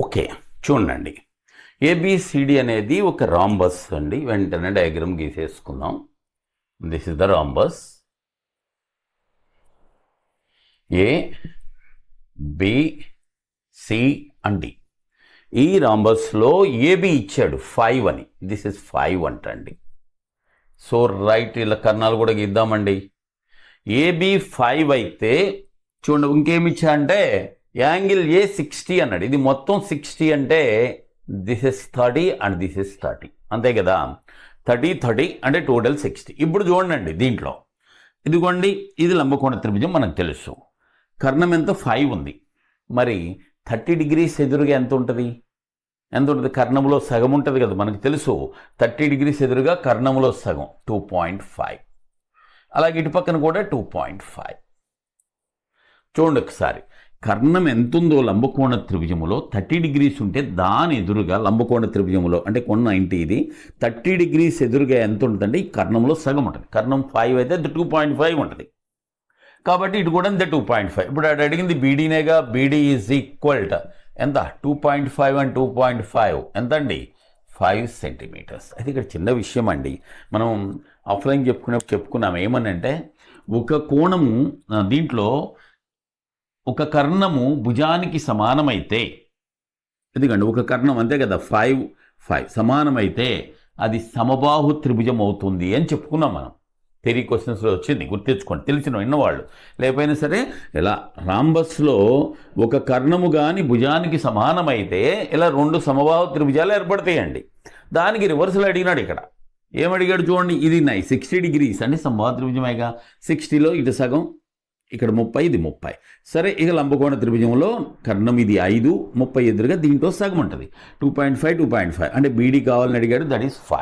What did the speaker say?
Okay, చూడండి. A B C D అనేది ఒక రాంబస్ అండి. వెంటనే డయాగ్రామ్ గీసేసుకుందాం. This is the rhombus. A, B, C and D. ఈ రాంబస్లో ఏబి ఇచ్చాడు 5 అని. దిస్ ఇస్ 5 అంటండి. సో రైట్, ఇలా కర్ణాలు కూడా గీద్దామండి. ఏబి 5 అయితే చూడండి, ఇంకేమి ఇచ్చా అంటే యాంగిల్ ఏ 60 అన్నాడు. ఇది మొత్తం 60 అంటే this is 30 and this is 30, అంతే కదా. 30 అంటే టోటల్ 60. ఇప్పుడు చూడండి, దీంట్లో ఇదిగోండి, ఇది లంబకోణ త్రిభుజం మనకు తెలుసు. కర్ణం ఎంత 5 ఉంది. మరి 30 degrees ఎదురుగా ఎంత ఉంటుంది? కర్ణములో సగం ఉంటుంది కదా, మనకు తెలుసు. 30 degrees ఎదురుగా కర్ణములో సగం 2.5. అలాగే ఇటు పక్కన కూడా 2.5. చూడండి ఒకసారి, కర్ణం ఎంత ఉందో లంబకోణ త్రిభుజములో 30 degrees ఉంటే దాని ఎదురుగా లంబకోణ త్రిభుజములో అంటే కొన్న 90, ఇది 30 degrees ఎదురుగా ఎంత ఉంటుందంటే ఈ కర్ణంలో సగం ఉంటుంది. కర్ణం 5 అయితే 2.5 ఉంటుంది. కాబట్టి ఇటు కూడా అంతే 2.5. ఇప్పుడు అటు అడిగింది బీడీనేగా. బీడీ ఈజ్ ఈక్వల్ టు ఎంత? 2.5 అండ్ 2.5 ఎంత అండి? 5 centimeters. అయితే ఇక్కడ చిన్న విషయం అండి, మనం ఆఫ్లైన్ చెప్పుకున్నాం. ఏమనంటే ఒక కోణము దీంట్లో ఒక కర్ణము భుజానికి సమానమైతే, ఎందుకండి ఒక కర్ణం అంతే కదా 5 సమానమైతే అది సమబాహు త్రిభుజం అవుతుంది అని చెప్పుకున్నాం మనం. థియరీ క్వశ్చన్స్లో వచ్చింది, గుర్తించుకోండి. తెలిసిన విన్నవాళ్ళు, లేకపోయినా సరే ఇలా రాంబస్లో ఒక కర్ణము కానీ భుజానికి సమానమైతే ఇలా 2 సమబాహు త్రిభుజాలు ఏర్పడతాయండి. దానికి రివర్సల్ అడిగినాడు. ఇక్కడ ఏమడిగాడు చూడండి, ఇది 60 degrees అంటే సమబాహు త్రిభుజమేగా. 60లో ఇటు సగం, ఇక్కడ 30, ఇది 30. సరే, ఇక లంబకోణ త్రిభుజంలో కర్ణం ఇది 5, 30 ఎదురుగా దీంట్లో సగం ఉంటుంది. 2.5 అంటే బీడీ కావాలని అడిగాడు. That is 5.